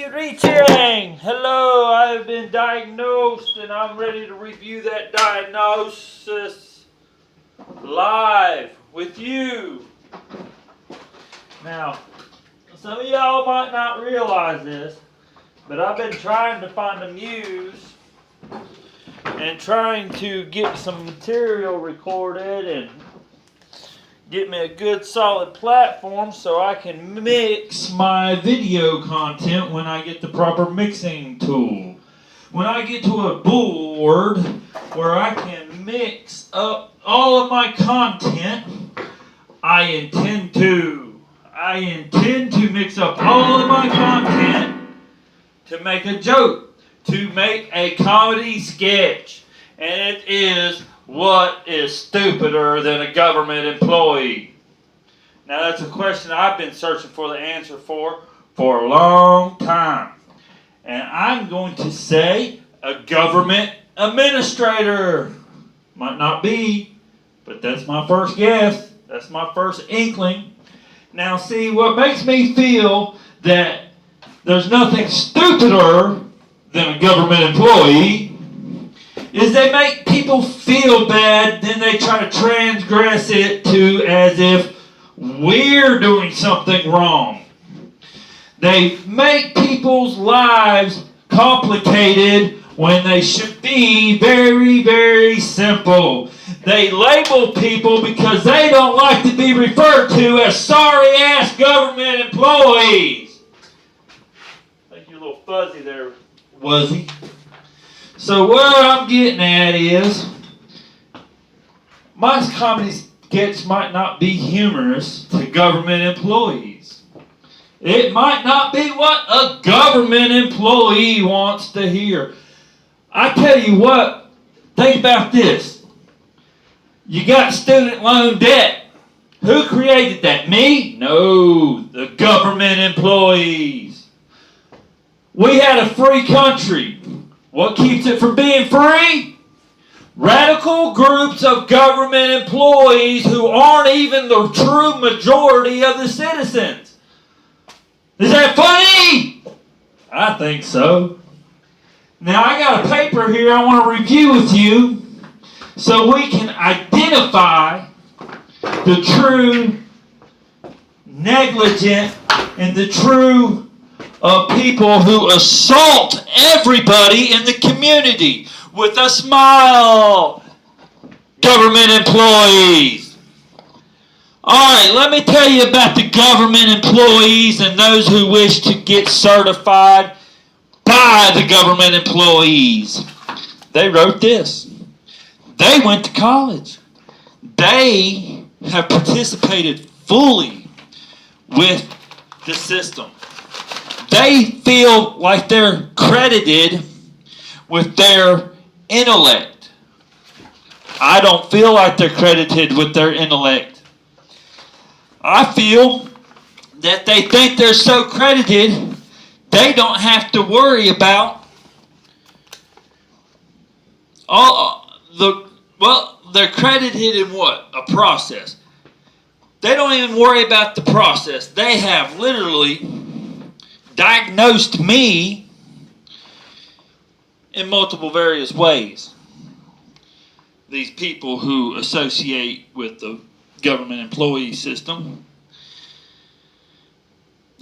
Reaching! Hello, I have been diagnosed and I'm ready to review that diagnosis live with you. Now, some of y'all might not realize this, but I've been trying to find a muse and trying to get some material recorded and get me a good solid platform so I can mix my video content when I get the proper mixing tool. When I get to a board where I can mix up all of my content, I intend to mix up all of my content to make a joke, to make a comedy sketch. And it is what is stupider than a government employee? Now that's a question I've been searching for the answer for a long time. And I'm going to say a government administrator. Might not be, but that's my first guess. That's my first inkling. Now see, what makes me feel that there's nothing stupider than a government employee is they make people feel bad, then they try to transgress it to as if we're doing something wrong. They make people's lives complicated when they should be very, very simple. They label people because they don't like to be referred to as sorry-ass government employees. I think you're a little fuzzy there, Wuzzy. So what I'm getting at is, my comedy sketch might not be humorous to government employees. It might not be what a government employee wants to hear. I tell you what, think about this. You got student loan debt. Who created that? Me? No, the government employees. We had a free country. What keeps it from being free? Radical groups of government employees who aren't even the true majority of the citizens. Is that funny? I think so. Now I got a paper here I want to review with you so we can identify the true negligent and the true people who assault everybody in the community with a smile. Government employees. Alright, let me tell you about the government employees and those who wish to get certified by the government employees. They wrote this. They went to college. They have participated fully with the system. They feel like they're credited with their intellect. I don't feel like they're credited with their intellect. I feel that they think they're so credited, they don't have to worry about they're credited in what? A process. They don't even worry about the process. They have literally diagnosed me in multiple various ways. These people who associate with the government employee system.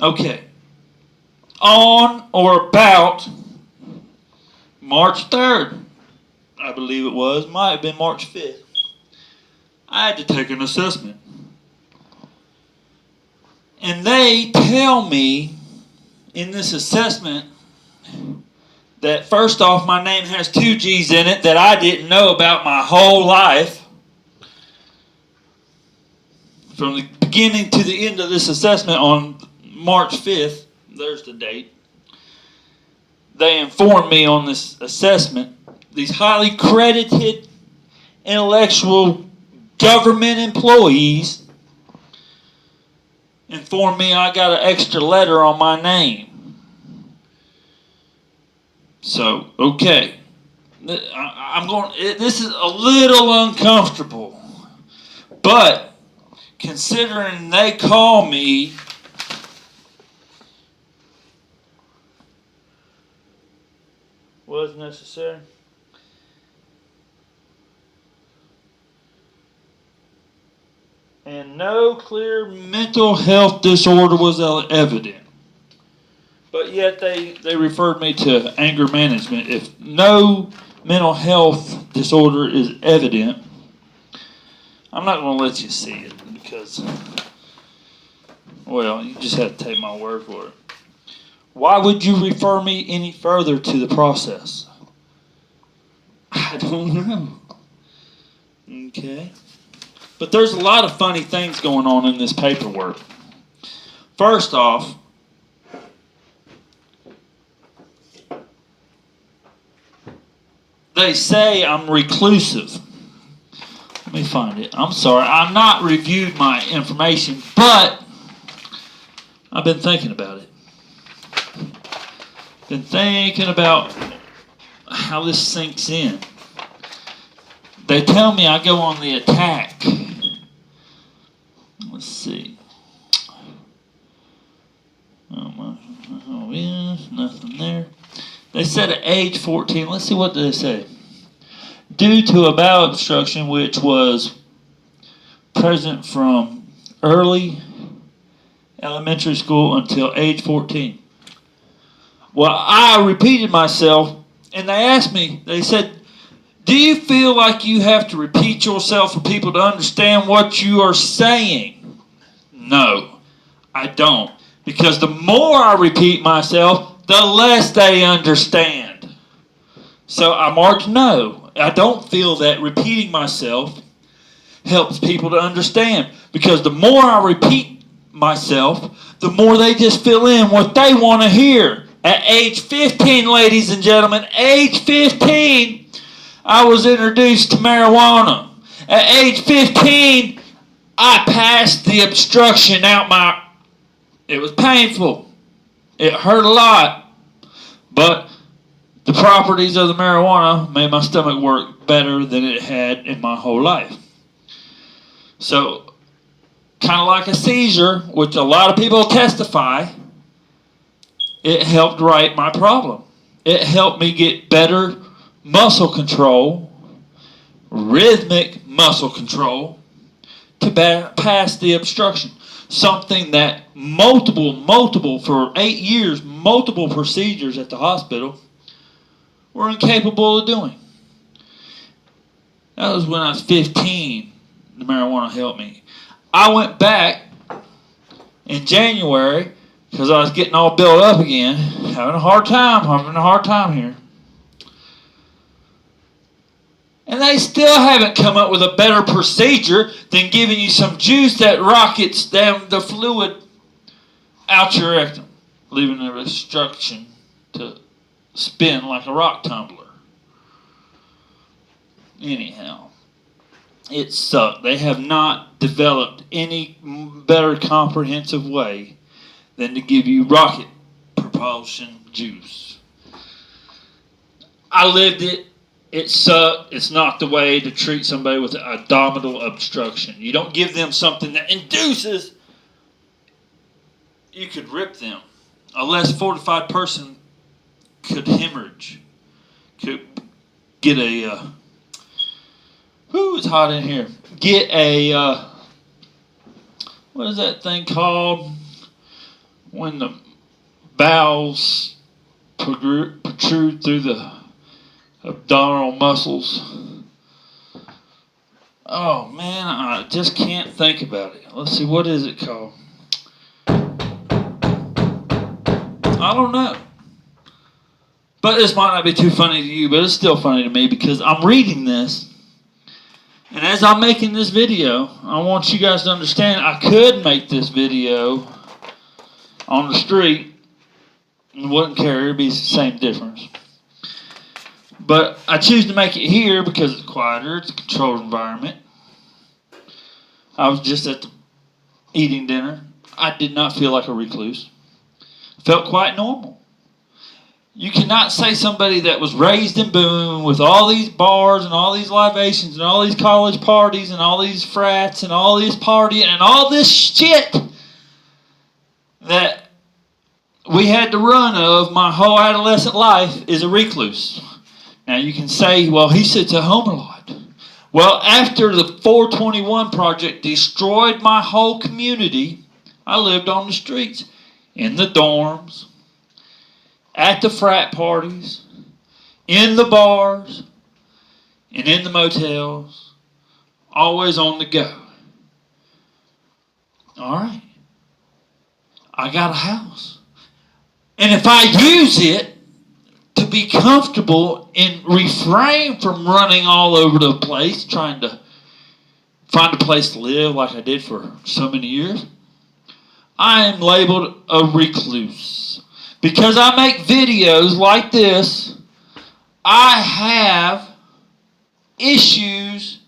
Okay. On or about March 3rd, I believe it was, might have been March 5th, I had to take an assessment. And they tell me in this assessment that first off, my name has 2 G's in it that I didn't know about my whole life. From the beginning to the end of this assessment on March 5th, there's the date, they informed me on this assessment, these highly credited intellectual government employees informed me I got an extra letter on my name. So, okay. This is a little uncomfortable. But, considering they call me was necessary. And no clear mental health disorder was evident. But yet they referred me to anger management. If no mental health disorder is evident, I'm not going to let you see it because, well, you just have to take my word for it. Why would you refer me any further to the process? I don't know. Okay. But there's a lot of funny things going on in this paperwork. First off, they say I'm reclusive. Let me find it. I'm sorry. I've not reviewed my information, but I've been thinking about it. Been thinking about how this sinks in. They tell me I go on the attack. Let's see. Oh, yeah, nothing there. They said at age 14, let's see what they say. Due to a bowel obstruction which was present from early elementary school until age 14. Well, I repeated myself, and they asked me, they said, do you feel like you have to repeat yourself for people to understand what you are saying? No, I don't. Because the more I repeat myself, the less they understand. So I marked no. I don't feel that repeating myself helps people to understand. Because the more I repeat myself, the more they just fill in what they want to hear. At age 15, ladies and gentlemen, age 15, I was introduced to marijuana. At age 15, I passed the obstruction out my... It was painful. It hurt a lot. But the properties of the marijuana made my stomach work better than it had in my whole life. So, kind of like a seizure, which a lot of people testify, it helped right my problem. It helped me get better muscle control, rhythmic muscle control, to pass the obstruction. Something that multiple, for 8 years, multiple procedures at the hospital were incapable of doing. That was when I was 15, the marijuana helped me. I went back in January because I was getting all built up again, having a hard time here. And they still haven't come up with a better procedure than giving you some juice that rockets down the fluid out your rectum, leaving the obstruction to spin like a rock tumbler. Anyhow, it sucked. They have not developed any better comprehensive way than to give you rocket propulsion juice. I lived it. It sucked. It's not the way to treat somebody with abdominal obstruction. You don't give them something that induces. You could rip them. A less fortified person could hemorrhage. Could get a... it's hot in here. Get a... what is that thing called? When the bowels protrude through the abdominal muscles. Oh man, I just can't think about it. Let's see, what is it called? I don't know. But this might not be too funny to you, but it's still funny to me because I'm reading this. And as I'm making this video, I want you guys to understand I could make this video on the street and wouldn't care. It'd be the same difference. But I choose to make it here because it's quieter. It's a controlled environment. I was just at the eating dinner. I did not feel like a recluse. Felt quite normal. You cannot say somebody that was raised in Boone with all these bars and all these libations and all these college parties and all these frats and all this partying and all this shit that we had the run of my whole adolescent life is a recluse. Now you can say, well, he sits at home a lot. Well, after the 421 project destroyed my whole community, I lived on the streets, in the dorms, at the frat parties, in the bars, and in the motels, always on the go. All right. I got a house. And if I use it to be comfortable and refrain from running all over the place, trying to find a place to live like I did for so many years, I am labeled a recluse. Because I make videos like this, I have issues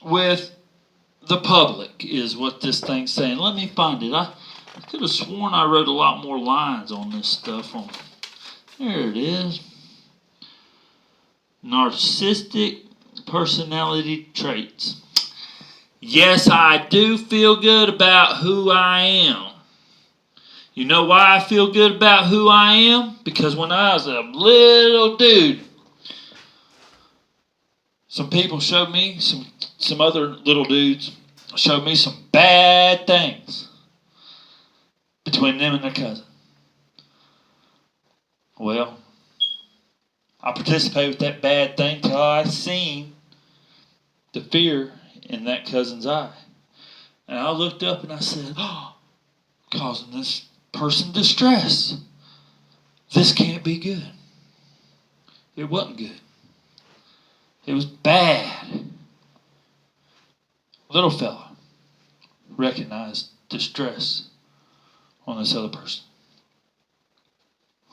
with the public, is what this thing's saying. Let me find it. I could have sworn I wrote a lot more lines on this stuff. There it is. Narcissistic personality traits. Yes, I do feel good about who I am. You know why I feel good about who I am? Because when I was a little dude, some people showed me, some other little dudes showed me some bad things between them and their cousin. Well, I participated with that bad thing till I seen the fear in that cousin's eye. And I looked up and I said, oh, causing this person distress. This can't be good. It wasn't good. It was bad. Little fella recognized distress on this other person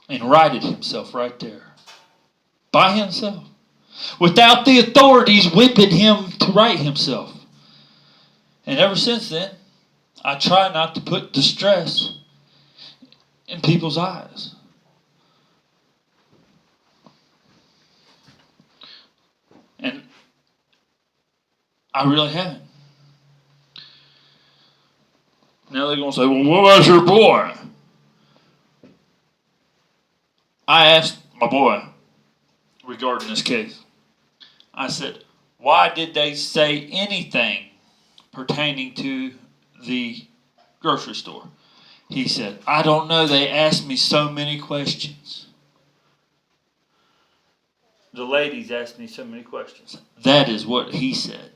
and righted himself right there by himself without the authorities whipping him to right himself. And ever since then, I try not to put distress in people's eyes. And I really haven't. Now they're going to say, well, what about your boy? I asked my boy regarding this case. I said, why did they say anything pertaining to the grocery store? He said, I don't know. They asked me so many questions. The ladies asked me so many questions. That is what he said.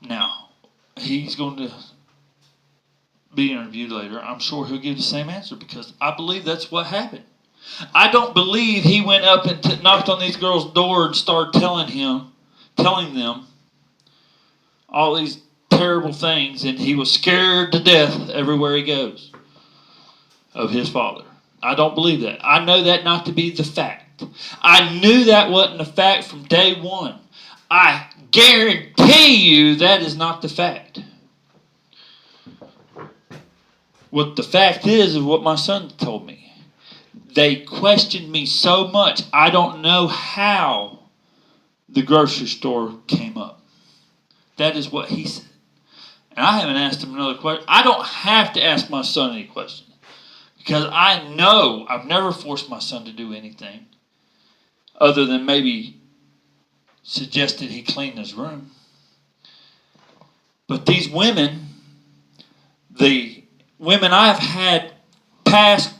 Now, he's going to be interviewed later. I'm sure he'll give the same answer because I believe that's what happened. I don't believe he went up and knocked on these girls' door and started telling them all these terrible things, and he was scared to death everywhere he goes of his father. I don't believe that. I know that not to be the fact. I knew that wasn't the fact from day one. I guarantee you that is not the fact. What the fact is what my son told me. They questioned me so much, I don't know how the grocery store came up. That is what he said. And I haven't asked him another question. I don't have to ask my son any questions. Because I know I've never forced my son to do anything other than maybe suggested he clean his room. But these women, the women I've had past,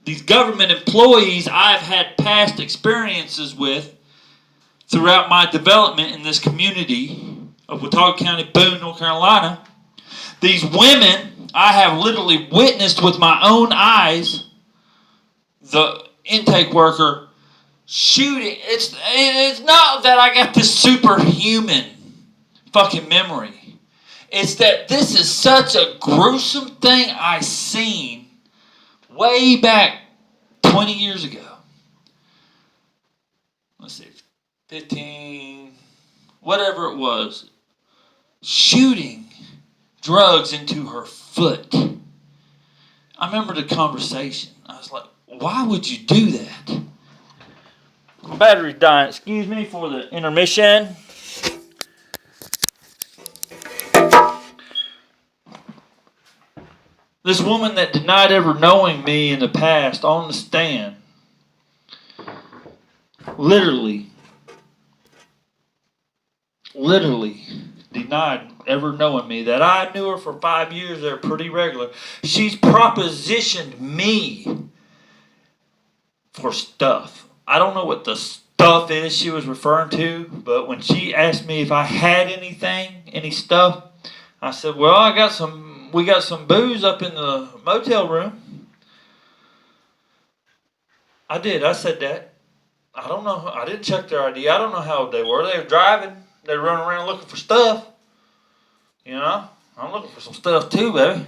these government employees I've had past experiences with throughout my development in this community of Watauga County, Boone, North Carolina, these women I have literally witnessed with my own eyes the intake worker shooting. It's not that I got this superhuman fucking memory. It's that this is such a gruesome thing I seen way back 20 years ago. Let's see, 15, whatever it was, shooting drugs into her foot. I remember the conversation. I was like, why would you do that? My battery's dying. Excuse me for the intermission. This woman that denied ever knowing me in the past on the stand literally denied ever knowing me. That I knew her for 5 years there pretty regular. She's propositioned me for stuff. I don't know what the stuff is she was referring to, but when she asked me if I had any stuff, I said, well, we got some booze up in the motel room. I did. I said that. I don't know. I didn't check their ID. I don't know how old they were. They were driving. They were running around looking for stuff. You know, I'm looking for some stuff too, baby.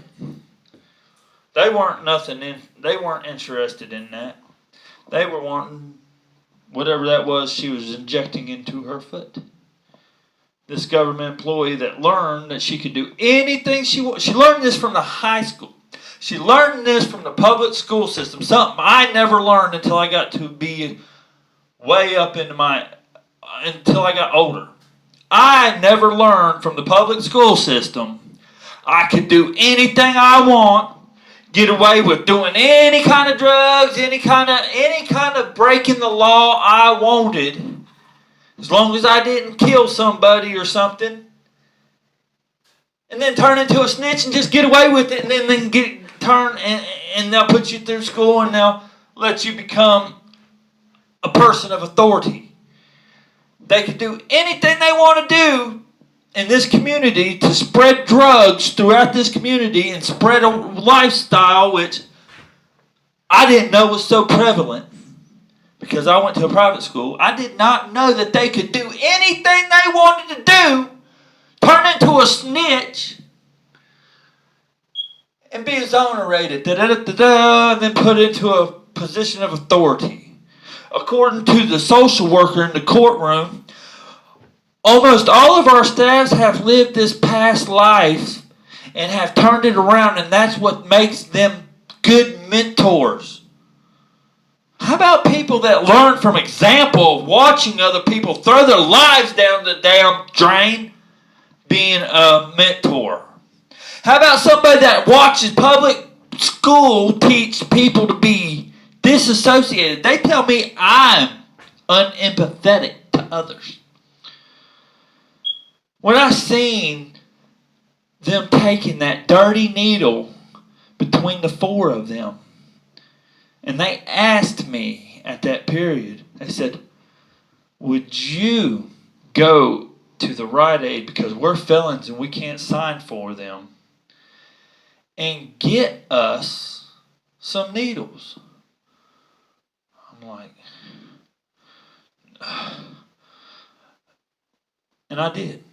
They weren't interested in that. They were wanting whatever that was she was injecting into her foot. This government employee that learned that she could do anything she wanted. She learned this from the high school. She learned this from the public school system. Something I never learned until I got to be way up into until I got older. I never learned from the public school system I could do anything I want, get away with doing any kind of drugs, any kind of breaking the law I wanted, as long as I didn't kill somebody or something, and then turn into a snitch and just get away with it, and then and they'll put you through school and they'll let you become a person of authority. They could do anything they want to do in this community to spread drugs throughout this community and spread a lifestyle which I didn't know was so prevalent because I went to a private school. I did not know that they could do anything they wanted to do, turn into a snitch, and be exonerated, and then put into a position of authority. According to the social worker in the courtroom, almost all of our staffs have lived this past life and have turned it around, and that's what makes them good mentors. How about people that learn from example of watching other people throw their lives down the damn drain, being a mentor? How about somebody that watches public school teach people to be disassociated? They tell me I'm unempathetic to others. When I seen them taking that dirty needle between the four of them, and they asked me at that period, they said, would you go to the Rite Aid, because we're felons and we can't sign for them, and get us some needles? I'm like, and I did.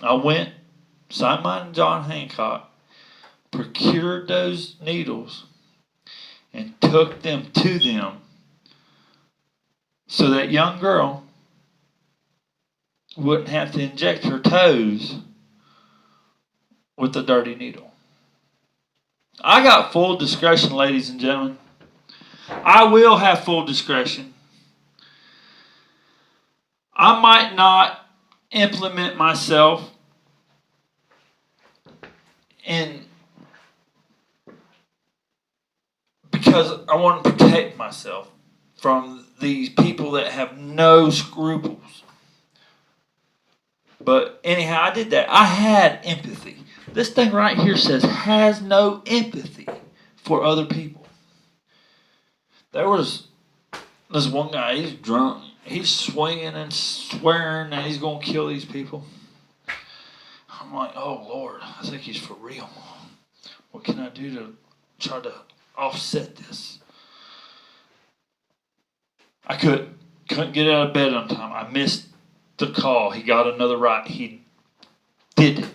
I went, signed mine to John Hancock, procured those needles, and took them to them so that young girl wouldn't have to inject her toes with the dirty needle. I got full discretion, ladies and gentlemen. I will have full discretion. I might not implement myself because I want to protect myself from these people that have no scruples. But anyhow, I did that. I had empathy. This thing right here says has no empathy for other people. There was this one guy, he's drunk. He's swinging and swearing that he's going to kill these people. I'm like, oh, Lord, I think he's for real. What can I do to try to offset this? I couldn't get out of bed on time. I missed the call. He got another ride. He did it.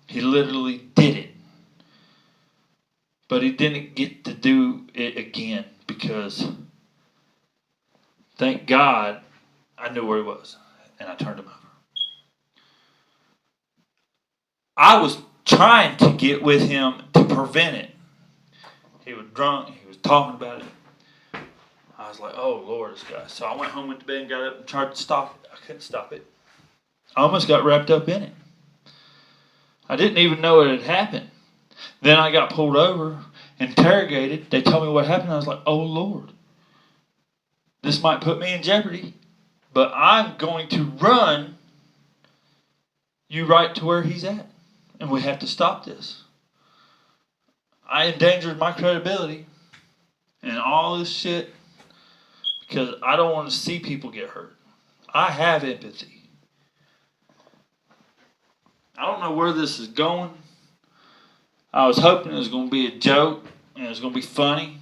He literally did it. But he didn't get to do it again because, thank God, I knew where he was, and I turned him over. I was trying to get with him to prevent it. He was drunk. He was talking about it. I was like, oh, Lord, this guy. So I went home, went to bed, and got up and tried to stop it. I couldn't stop it. I almost got wrapped up in it. I didn't even know it had happened. Then I got pulled over, interrogated. They told me what happened. I was like, oh, Lord. This might put me in jeopardy. But I'm going to run you right to where he's at. And we have to stop this. I endangered my credibility and all this shit because I don't want to see people get hurt. I have empathy. I don't know where this is going. I was hoping it was going to be a joke and it was going to be funny.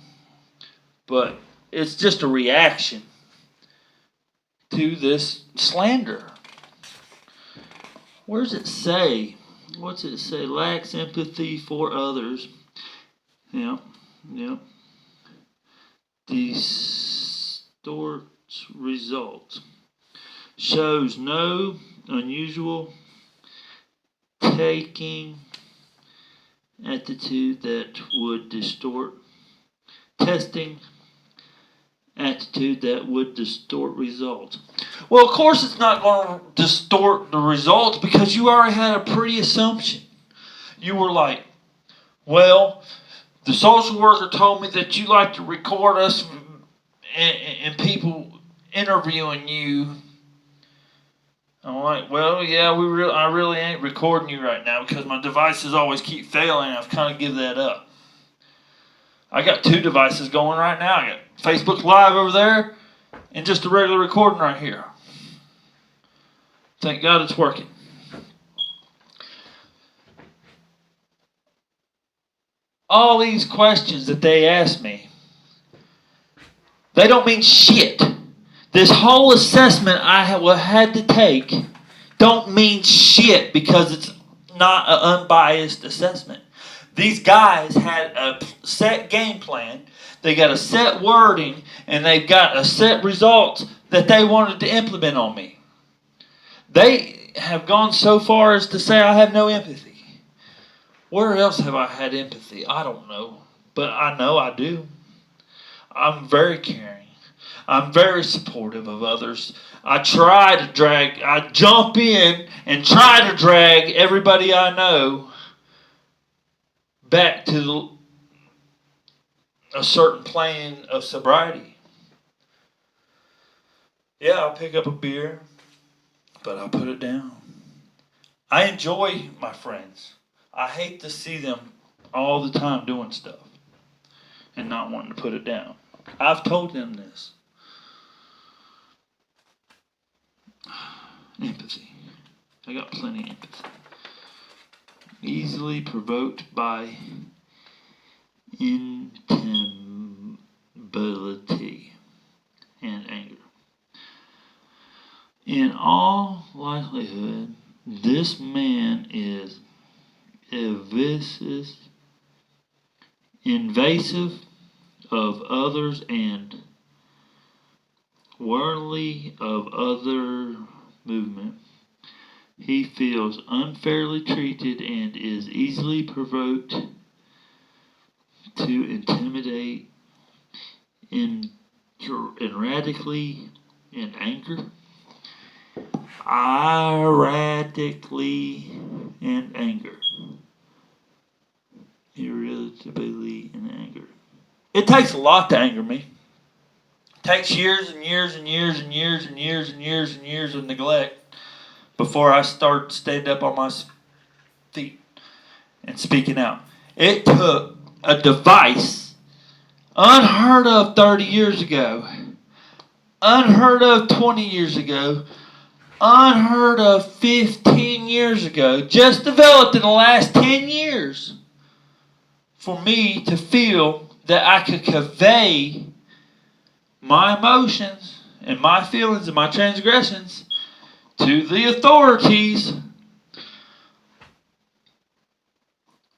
But it's just a reaction to this slander. Where does it say? What's it say? Lacks empathy for others. Yep. Distorts results. Shows no unusual taking attitude that would distort. Testing attitude that would distort results. Well, of course it's not going to distort the results because you already had a pre-assumption. You were like, well, the social worker told me that you like to record us and people interviewing you. I'm like, well, yeah, I really ain't recording you right now because my devices always keep failing. I've kind of given that up. I got 2 devices going right now. I got Facebook Live over there and just a regular recording right here. Thank God it's working. All these questions that they ask me, they don't mean shit. This whole assessment I had to take don't mean shit because it's not an unbiased assessment. These guys had a set game plan, they got a set wording, and they've got a set results that they wanted to implement on me. They have gone so far as to say I have no empathy. Where else have I had empathy? I don't know. But I know I do. I'm very caring. I'm very supportive of others. I jump in and try to drag everybody I know back to a certain plane of sobriety. Yeah, I'll pick up a beer, but I'll put it down. I enjoy my friends. I hate to see them all the time doing stuff and not wanting to put it down. I've told them this. Empathy. I got plenty of empathy. Easily provoked by irritability and anger. In all likelihood, this man is invasive of others and worldly of other movement. He feels unfairly treated and is easily provoked to intimidate erratically in anger. Erratically in anger. Irritably in anger. It takes a lot to anger me. It takes years and years and years and years and years and years and years of neglect before I start to stand up on my feet and speaking out. It took a device unheard of 30 years ago, unheard of 20 years ago, unheard of 15 years ago, just developed in the last 10 years for me to feel that I could convey my emotions and my feelings and my transgressions to the authorities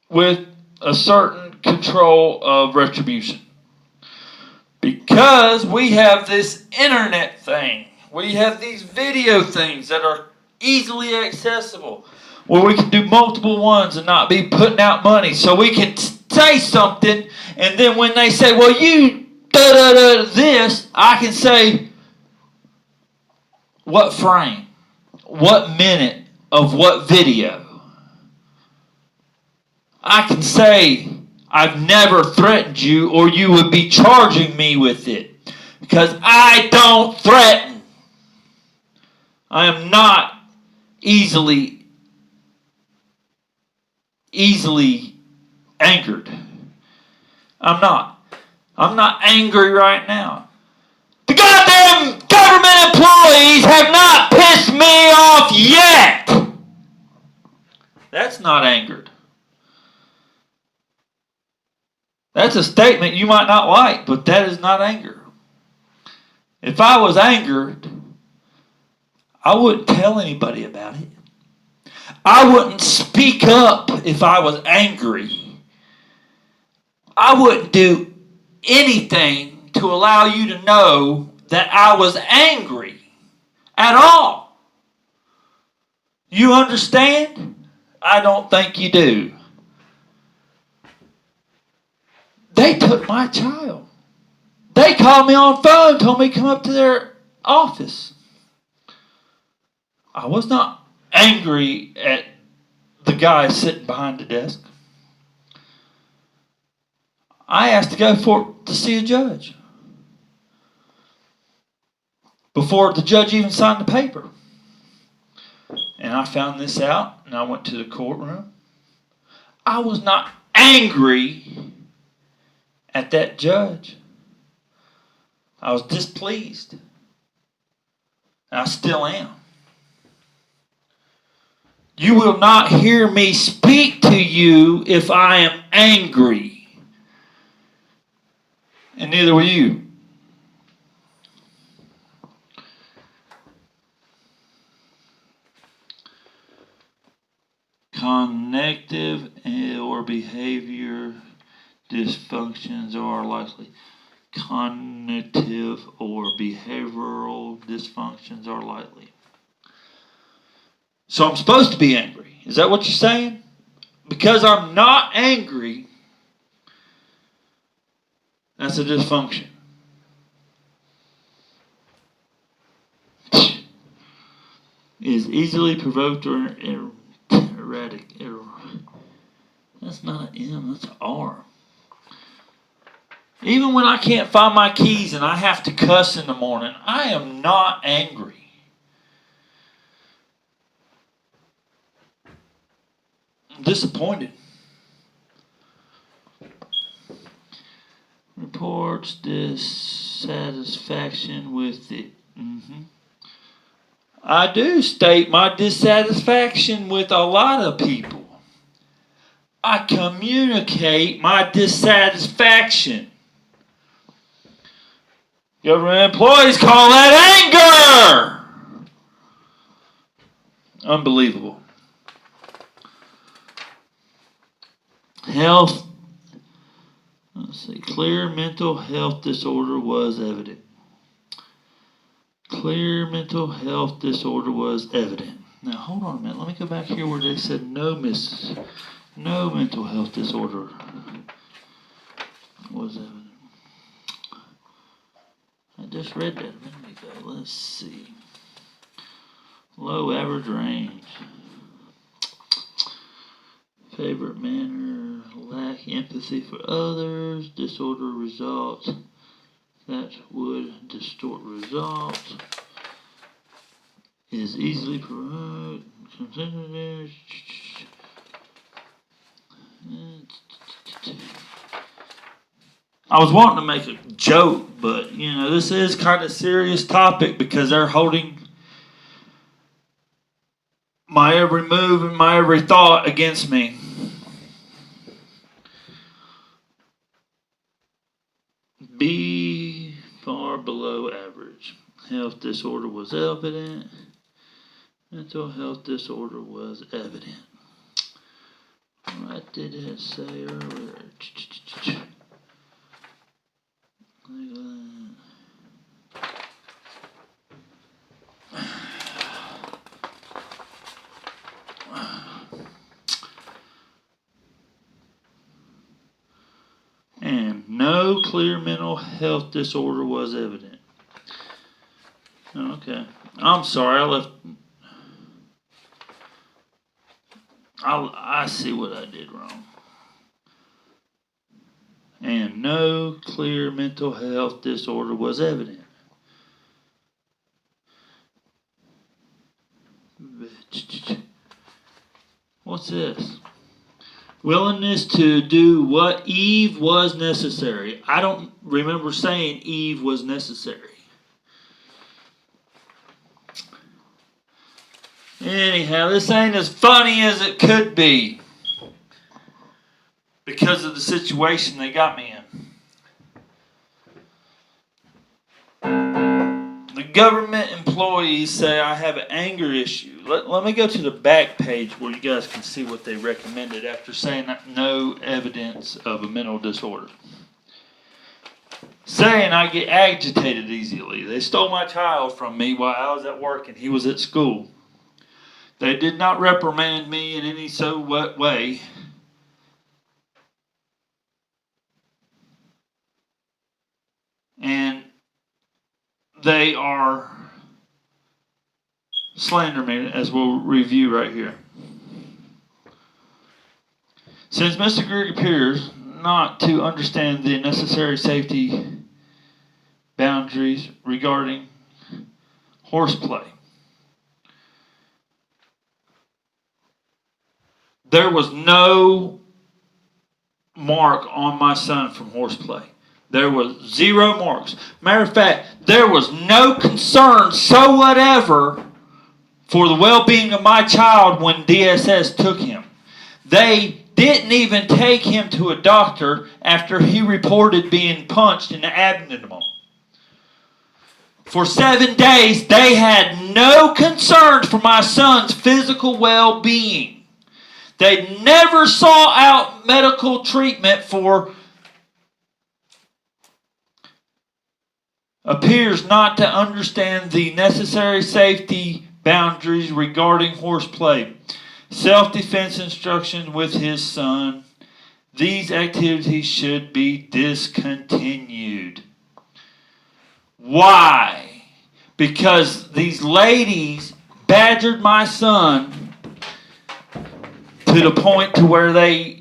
with a certain control of retribution. Because we have this internet thing. We have these video things that are easily accessible where we can do multiple ones and not be putting out money. So we can say something and then when they say, well, you this, I can say, what frame? What minute of what video? I can say I've never threatened you or you would be charging me with it. Because I don't threaten. I am not easily angered. I'm not. I'm not angry right now. The goddamn government employees have not pissed me off yet. That's not angered. That's a statement you might not like, but that is not anger. If I was angered, I wouldn't tell anybody about it. I wouldn't speak up if I was angry. I wouldn't do anything to allow you to know that I was angry at all. You understand? I don't think you do. They took my child. They called me on phone, told me to come up to their office. I was not angry at the guy sitting behind the desk. I asked to go to see a judge before the judge even signed the paper. And I found this out, and I went to the courtroom. I was not angry at that judge. I was displeased. And I still am. You will not hear me speak to you if I am angry. And neither will you. Cognitive or behavior dysfunctions are likely. Cognitive or behavioral dysfunctions are likely. So I'm supposed to be angry. Is that what you're saying? Because I'm not angry, that's a dysfunction. Is easily provoked or erratic. That's not an M, that's an R. Even when I can't find my keys and I have to cuss in the morning, I am not angry. I'm disappointed. Reports dissatisfaction with it. I do state my dissatisfaction with a lot of people. I communicate my dissatisfaction. Government employees call that anger. Unbelievable. Health. Let's see. Clear mental health disorder was evident. Clear mental health disorder was evident. Now hold on a minute. Let me go back here where they said no mental health disorder was evident. I just read that a minute ago. Let's see. Low average range. Favorite manner. Lack empathy for others. Disorder results that would distort results. Is easily provoked. I was wanting to make a joke, but this is kind of a serious topic because they're holding my every move and my every thought against me. B, far below average. Health disorder was evident. Mental health disorder was evident. What did it say earlier? And no clear mental health disorder was evident. Okay. I'm sorry, I see what I did wrong. and no clear mental health disorder was evident. What's this? Willingness to do what Eve was necessary. I don't remember saying Eve was necessary. Anyhow, this ain't as funny as it could be because of the situation they got me in. The government employees say I have an anger issue. Let me go to the back page where you guys can see what they recommended after saying that no evidence of a mental disorder. Saying I get agitated easily. They stole my child from me while I was at work and he was at school. They did not reprimand me in any so what way. And they are slandering me, as we'll review right here. Since Mr. Grigg appears not to understand the necessary safety boundaries regarding horseplay, there was no mark on my son from horseplay. There was 0 marks. Matter of fact, there was no concern so whatever for the well-being of my child when DSS took him. They didn't even take him to a doctor after he reported being punched in the abdomen. For 7 days, they had no concern for my son's physical well-being. They never sought out medical treatment for appears not to understand the necessary safety boundaries regarding horseplay. Self-defense instructions with his son. These activities should be discontinued. Why? Because these ladies badgered my son to the point to where they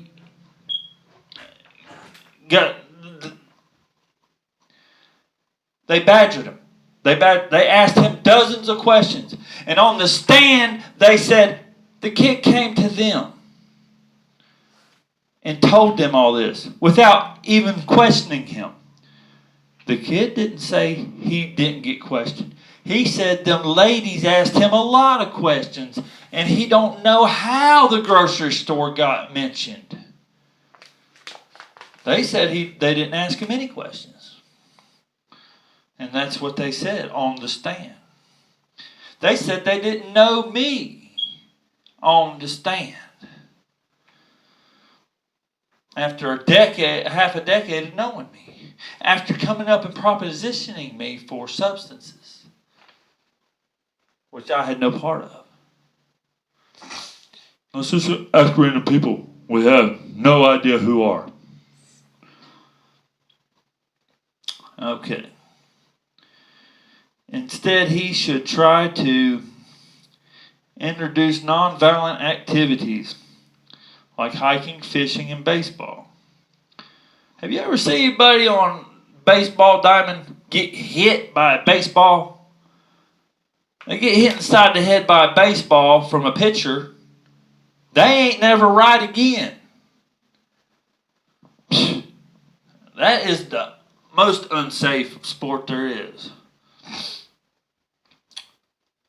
badgered him. They asked him dozens of questions. And on the stand, they said the kid came to them and told them all this without even questioning him. The kid didn't say he didn't get questioned. He said them ladies asked him a lot of questions, and he don't know how the grocery store got mentioned. They said they didn't ask him any questions. And that's what they said on the stand. They said they didn't know me on the stand. After half a decade of knowing me. After coming up and propositioning me for substances. Which I had no part of. Let's just ask random people. We have no idea who are. Okay. Instead, he should try to introduce nonviolent activities like hiking, fishing, and baseball. Have you ever seen anybody on baseball diamond get hit by a baseball? They get hit inside the head by a baseball from a pitcher. They ain't never right again. That is the most unsafe sport there is.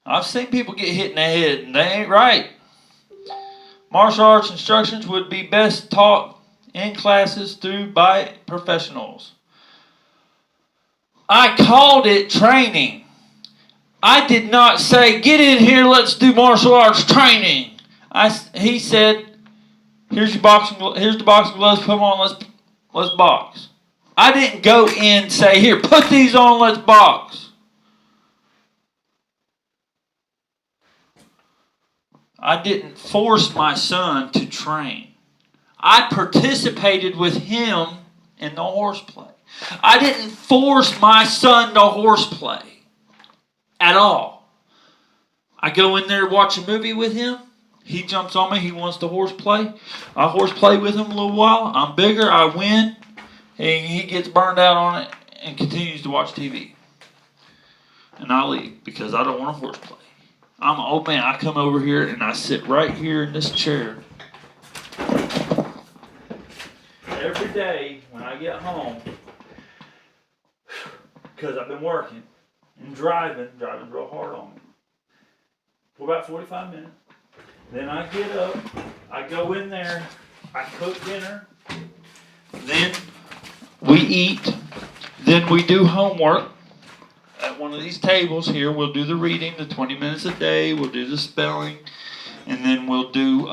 I've seen people get hit in the head and they ain't right. Martial arts instructions would be best taught in classes by professionals. I called it training. I did not say, get in here, let's do martial arts training. He said, here's the boxing gloves, put them on, let's box. I didn't go in and say, here, put these on, let's box. I didn't force my son to train. I participated with him in the horseplay. I didn't force my son to horseplay at all. I go in there to watch a movie with him. He jumps on me. He wants to horseplay. I horseplay with him a little while. I'm bigger. I win. He gets burned out on it and continues to watch TV. And I leave because I don't want to horseplay. I'm an old man. I come over here and I sit right here in this chair. Every day when I get home, because I've been working and driving real hard on me, for about 45 minutes. Then I get up, I go in there, I cook dinner, then we eat, then we do homework. At one of these tables here, we'll do the reading, the 20 minutes a day, we'll do the spelling, and then we'll do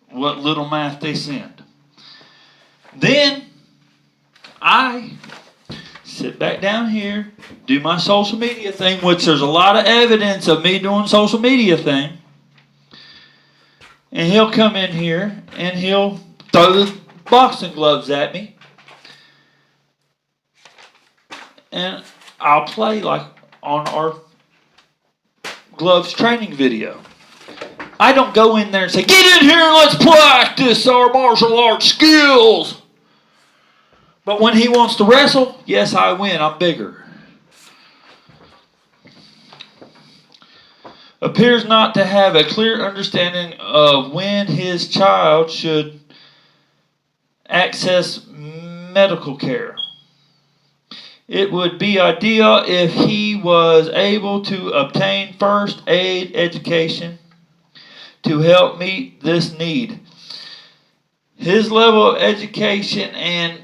what little math they send. Then I sit back down here, do my social media thing, which there's a lot of evidence of me doing social media thing. And he'll come in here and he'll throw the boxing gloves at me. And I'll play like on our gloves training video. I don't go in there and say, get in here and let's practice our martial arts skills. But when he wants to wrestle, yes, I win. I'm bigger. Appears not to have a clear understanding of when his child should access medical care. It would be ideal if he was able to obtain first aid education to help meet this need. His level of education and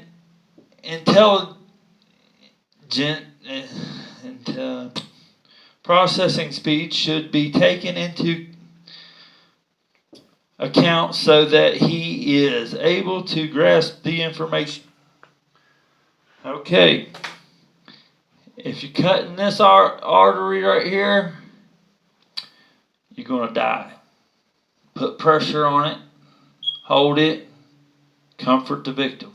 processing speed should be taken into account so that he is able to grasp the information. Okay. If you're cutting this artery right here, you're going to die. Put pressure on it. Hold it. Comfort the victim.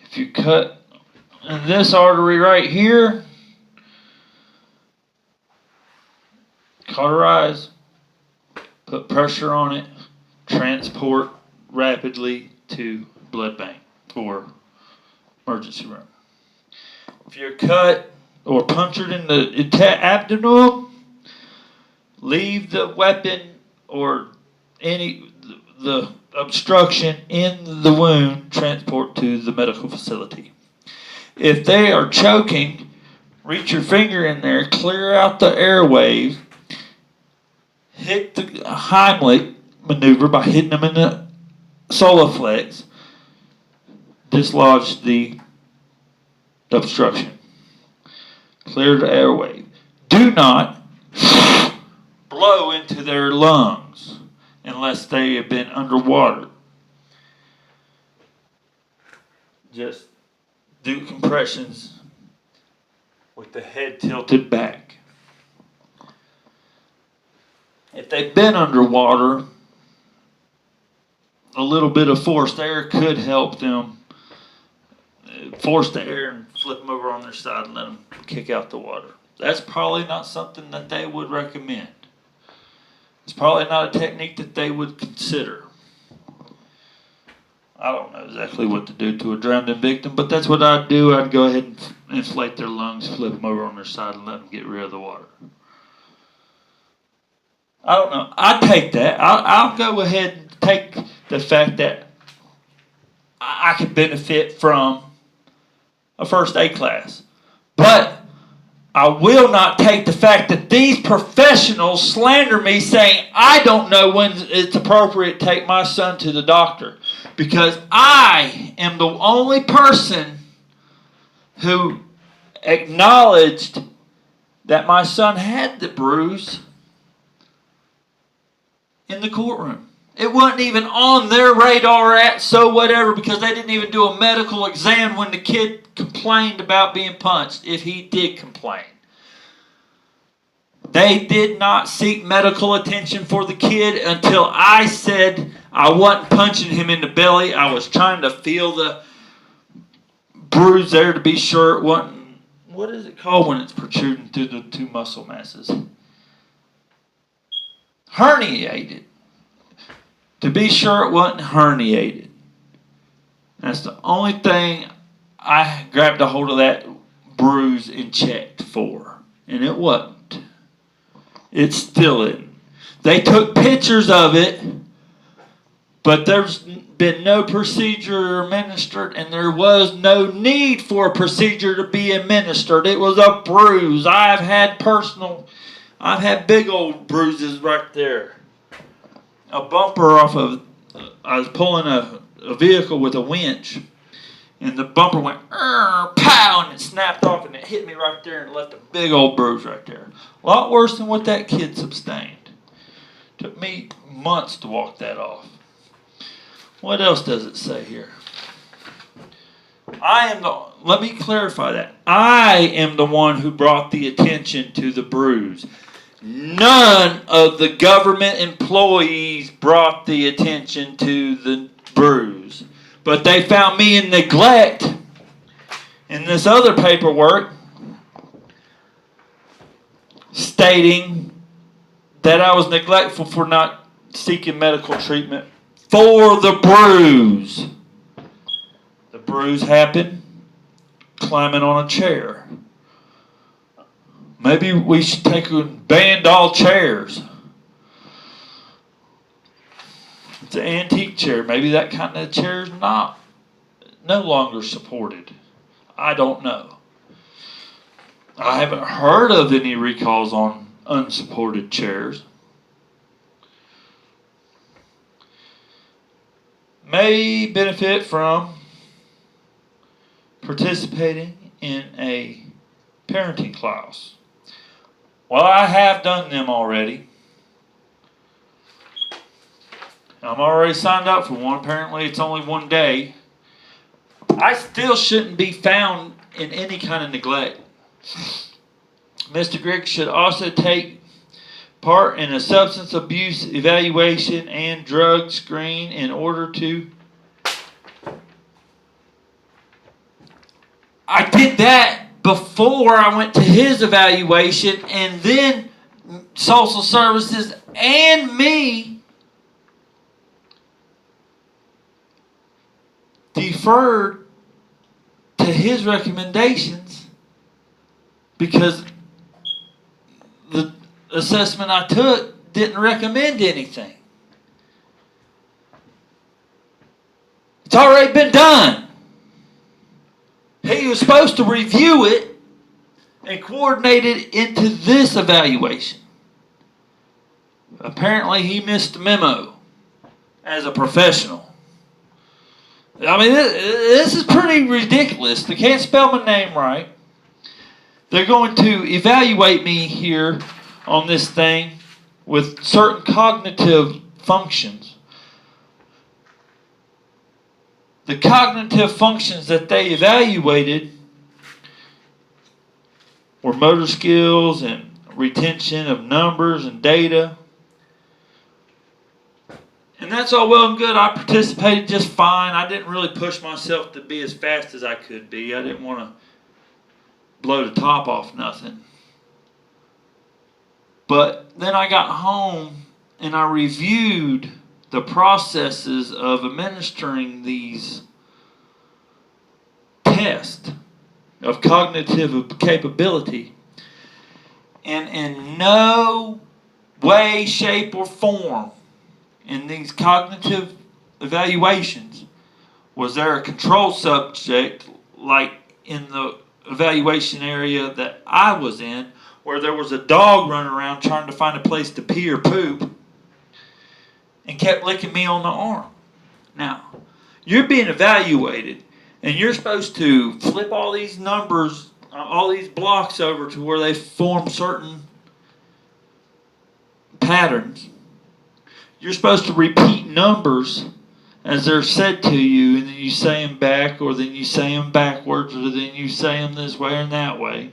If you cut this artery right here, cauterize. Put pressure on it. Transport rapidly to blood bank or emergency room. If you're cut or punctured in the abdomen, leave the weapon or the obstruction in the wound, transport to the medical facility. If they are choking, reach your finger in there, clear out the airways, hit the Heimlich maneuver by hitting them in the solar flex, dislodge the obstruction. Clear the airway. Do not blow into their lungs unless they have been underwater. Just do compressions with the head tilted back. If they've been underwater, a little bit of forced air could help them force the air and flip them over on their side and let them kick out the water. That's probably not something that they would recommend. It's probably not a technique that they would consider. I don't know exactly what to do to a drowning victim, but that's what I'd do. I'd go ahead and inflate their lungs, flip them over on their side, and let them get rid of the water. I don't know. I'd take that. I'll go ahead and take the fact that I could benefit from a first aid class. But I will not take the fact that these professionals slander me saying I don't know when it's appropriate to take my son to the doctor. Because I am the only person who acknowledged that my son had the bruise in the courtroom. It wasn't even on their radar because they didn't even do a medical exam when the kid complained about being punched, if he did complain. They did not seek medical attention for the kid until I said I wasn't punching him in the belly. I was trying to feel the bruise there to be sure it wasn't, what is it called when it's protruding through the two muscle masses? Herniated. To be sure it wasn't herniated. That's the only thing I grabbed a hold of that bruise and checked for. And it wasn't. It still isn't. They took pictures of it, but there's been no procedure administered, and there was no need for a procedure to be administered. It was a bruise. I've had big old bruises right there. A bumper I was pulling a vehicle with a winch, and the bumper went, pow, and it snapped off, and it hit me right there and left a big old bruise right there. A lot worse than what that kid sustained. Took me months to walk that off. What else does it say here? Let me clarify that. I am the one who brought the attention to the bruise. None of the government employees brought the attention to the bruise. But they found me in neglect in this other paperwork stating that I was neglectful for not seeking medical treatment for the bruise. The bruise happened climbing on a chair. Maybe we should ban all chairs. It's an antique chair. Maybe that kind of chair is no longer supported. I don't know. I haven't heard of any recalls on unsupported chairs. May benefit from participating in a parenting class. Well, I have done them already. I'm already signed up for one. Apparently, it's only one day. I still shouldn't be found in any kind of neglect. Mr. Griggs should also take part in a substance abuse evaluation and drug screen in order to... I did that before I went to his evaluation, and then social services and me deferred to his recommendations because the assessment I took didn't recommend anything. It's already been done. He was supposed to review it and coordinate it into this evaluation. Apparently, he missed the memo as a professional. I mean, this is pretty ridiculous. They can't spell my name right. They're going to evaluate me here on this thing with certain cognitive functions. The cognitive functions that they evaluated were motor skills and retention of numbers and data. And that's all well and good. I participated just fine. I didn't really push myself to be as fast as I could be. I didn't want to blow the top off nothing. But then I got home and I reviewed the processes of administering these tests of cognitive capability. And in no way, shape, or form in these cognitive evaluations was there a control subject like in the evaluation area that I was in, where there was a dog running around trying to find a place to pee or poop and kept licking me on the arm. Now, you're being evaluated, and you're supposed to flip all these numbers, all these blocks over to where they form certain patterns. You're supposed to repeat numbers as they're said to you, and then you say them back, or then you say them backwards, or then you say them this way and that way.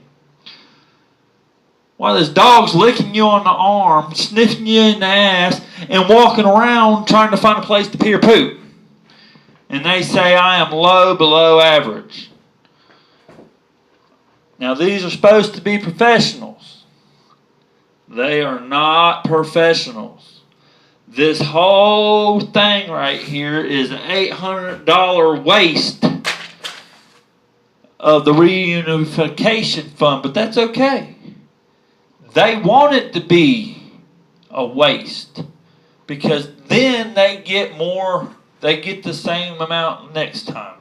While this dog's licking you on the arm, sniffing you in the ass, and walking around trying to find a place to pee or poop. And they say I am low below average. Now these are supposed to be professionals. They are not professionals. This whole thing right here is an $800 waste of the reunification fund, but that's okay. They want it to be a waste because then they get the same amount next time.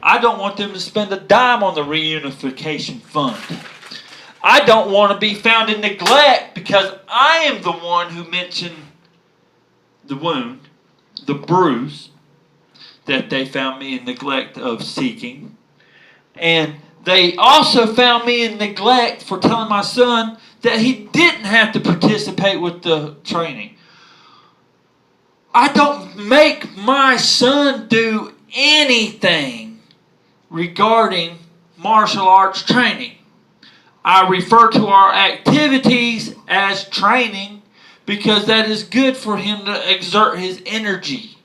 I don't want them to spend a dime on the reunification fund. I don't want to be found in neglect because I am the one who mentioned the wound, the bruise that they found me in neglect of seeking. And they also found me in neglect for telling my son that he didn't have to participate with the training. I don't make my son do anything regarding martial arts training. I refer to our activities as training because that is good for him to exert his energy.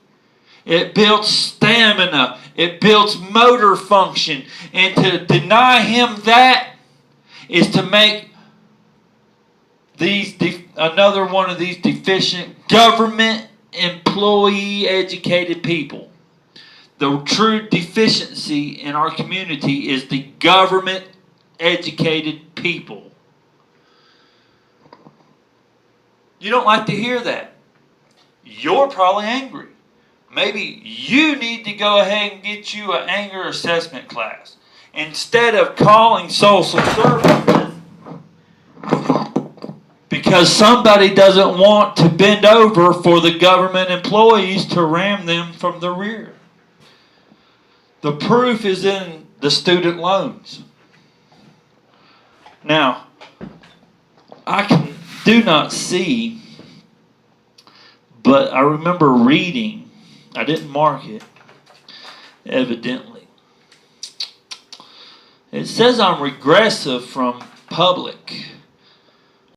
It builds stamina. It builds motor function. And to deny him that is to make another one of these deficient government employee educated people. The true deficiency in our community is the government educated people. You don't like to hear that. You're probably angry. Maybe you need to go ahead and get you an anger assessment class. Instead of calling social services because somebody doesn't want to bend over for the government employees to ram them from the rear. The proof is in the student loans. Now, I do not see, but I remember reading, I didn't mark it, evidently. It says I'm regressive from public.